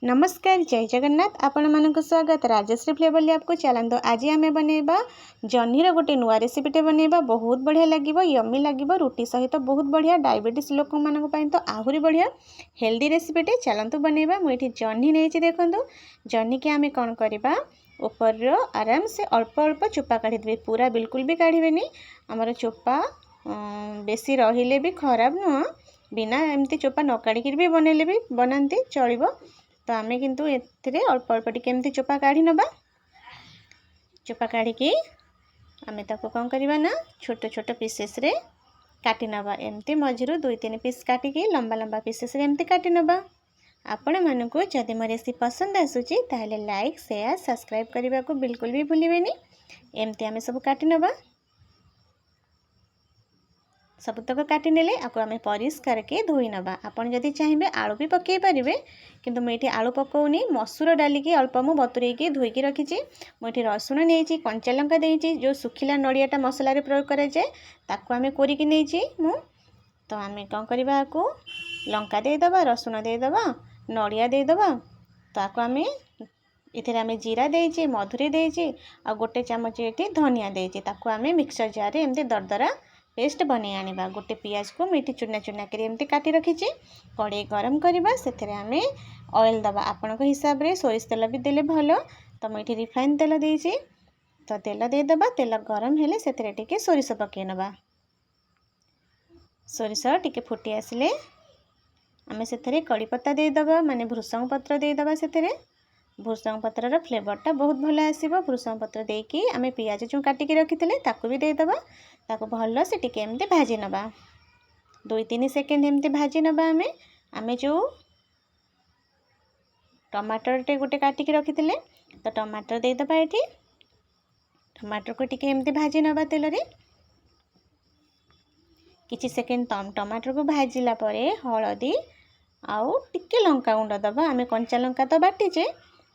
नमस्कार जय जगन्नाथ आपण मानक स्वागत राजश्री फ्लेवर लैब को चलते। आज आम बनइबा जह्नीर गोटे नुआ रेसिपीटे बनइबा बहुत बढ़िया लगे यम्मी लगे रुटी सहित बहुत बढ़िया डायबिटीज लोक मानी तो आहरी बढ़िया हेल्दी रेसिपीटे चलतु बनइबा। मुझे जह्नी नहीं देखूँ जह्नी की आम कौन करवा ऊपर आराम से अल्प अल्प चोपा काढ़ी पूरा बिल्कुल भी काढ़े आमर चोपा बेसी रहिले भी खराब नुह बिना एमती चोपा न काढ़ी भी बनइले भी बनाती चलो। तो आमे किंतु एथिरे अल्प अल्प टिके एमती चोपा काढ़ी नबा। चोपा काढ़ी की आमे ताको कौन करवा ना छोट छोट पीसेस रे काटी नबा। एमती मझिरु 2-3 पीस काटी की लंबा लंबा पीसेस रे एमती काटी नबा। आपण मानकु जदि मोर रेसिपी पसंद आसुची ताहले लाइक शेयर सब्सक्राइब करने को बिल्कुल भी भूलिबेनी। एमती आमे सब काटी नबा। सबतक काटी नेले आपको आम परिष्कार के धोई नबा। आपन जदि चाहिए आलू भी पकई पारे किंतु मुझे आलू पकाउनी मसूर डाली की अल्प मु बतुरेकी धोईकी रखी। मुझे रसुण नहीं कंचा लंका देती जो सुखिला नड़ियाटा मसला प्रयोग कराए ताकू आम कोरिकी नहीं मु। तो आम कौन करवा को लंका देदबा रसुण देदबा नड़िया देदबा ताकू आम इथे आम जीरा देचे मधुरी देचे आ गोटे चामच ये धनिया देचे ताकू आम मिक्सर जार एमती दरदरा पेस्ट बने आनिबा। गोटे पियाज को मुझे चुना चुना कर एमती काटी रखी। कड़े गरम करवा से आम ऑयल दबा आपण हिसाब रे सोरिष तेल भी देले भल। तो मुझे रिफाइन तेल देची तो तेल देदबा। तेल गरम हेले से टिके सोरिष पकई नबा। सोरिष टिके फुटी आसिले आम से कड़ी पत्ता देदबा माने भृषंग पत्र देदबा। से भृषंग पत्रर फ्लेवरटा बहुत भल आसीबो। भृषंग पत्र देकी आम पियाज जो काटिकी रखिते ताकू भी देदबा। ताकू भल से टिके एमती भाजी नबा 2-3 सेकेंड एमती भाजी नबा। आमे जो टमाटर टे गोटे काटिकी रखिते तो टमाटर देदबा। ये टमाटर को टिके एमती भाजी नबा तेल रे किछि सेकेंड टमाटर को भाजिला परे हळदी आउ टिके लंका गुंड दबा। आमे कंचा लंका तो बाटीचे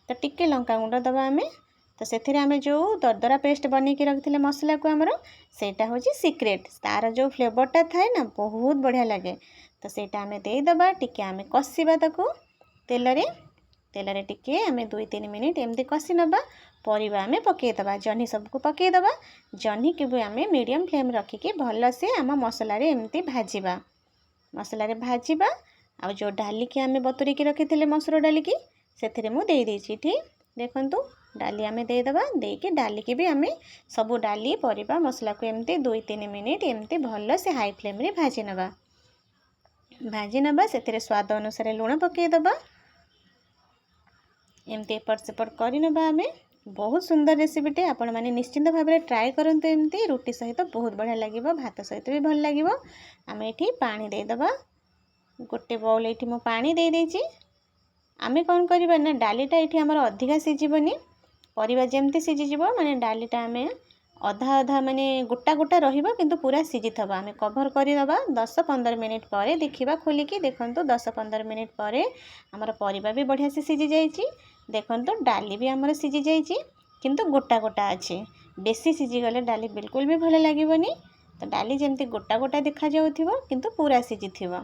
तो टिके लंका गुंड दबा आमे। तो से आम जो दरदरा पेस्ट बनईकी रखिले मसला को आमर सेटा हूँ सिक्रेट तार जो फ्लेवरटा थाए ना बहुत बढ़िया लगे। तो सेटा आम देदबा टिके आम कषिबा ताको तेल रे टिके आम 2-3 मिनिट एमती कषि नबा। परिबा आम पकईदबा जह्नी सबको पकईदबा। जह्नी के भी आम मीडियम फ्लेम रखिकी भल से आम मसला रे एमती भाजिबा। मसला रे भाजिबा आ जो डाली की आम बतुरेकी रखिले मसूर डाली की से मु दे देछि। ठीक देखंतु डाली आम देदबा देकी डाली की भी आम सबू डाली परिबा मसला को एमती 2-3 मिनिट एमती भल से हाई फ्लेम रे भाजी नबा। से स्वाद अनुसार लुण पकईदबा। एमती एपट सेपट करनबा। आम बहुत सुंदर रेसिपीटे आपण माने निश्चिंत भाव में ट्राए करंतु। एमती रुटी सहित बहुत बढ़िया लगे भात सहित भी भल लगे। आम ये पानी देदबा गोटे बाउल ये मु पानी दे देची। आमे कौन करवा ना डालीटा ये आमर अधिका सिझबनी परिबा जेमती सिझीजिव माने डालीटा आम अधा अधा माने गोटा गोटा रहिबो किंतु पूरा सिझीथबा। आम कभर करदबा 10-15 मिनिट पर देखिबा खोलिकी देखंतु 10-15 मिनिट पर आमर परिबा भी बढ़िया से सिझी जाइछि। देखंतु डाली भी आमर सिझी जाइछि किंतु गोटा गोटा अछि। बेसी सिझी गले डाली बिल्कुल भी भल लागिबनी। तो डाली जेमती गोटा गोटा देखा जाउथिबो किंतु पूरा सिझीथिबो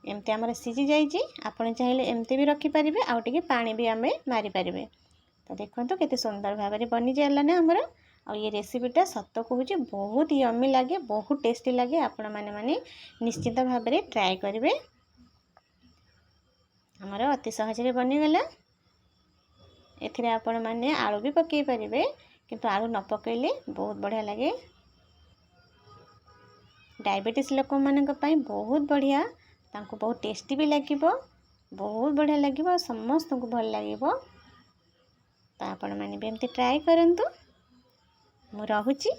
एमती आमर सिझी जाइछि। आपण चाहिले एमती भी रखि परिबे आउ टिके पानी भी आमे मारी परिबे। तो देखंतु केते सुंदर भाव में बनी जाला ना हमर। और ये रेसिपीटा सत कहूँ बहुत यम्मी लगे बहुत टेस्टी लगे। आपण माने निश्चित भाव में ट्राए करेंगे। हमर अति सहज बनीगला। एथिरे आपण माने आलू भी पकई पारे किंतु आलू न पकईले बहुत बढ़िया लगे। डायबिटीज लोक मानक पई बहुत बढ़िया तांको बहुत टेस्टी भी लगे बहुत बढ़िया लगे समस्त को भल लगे। तो आपण माने भी एमती ट्राए करंतु। मु रहुची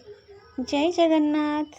जय जगन्नाथ।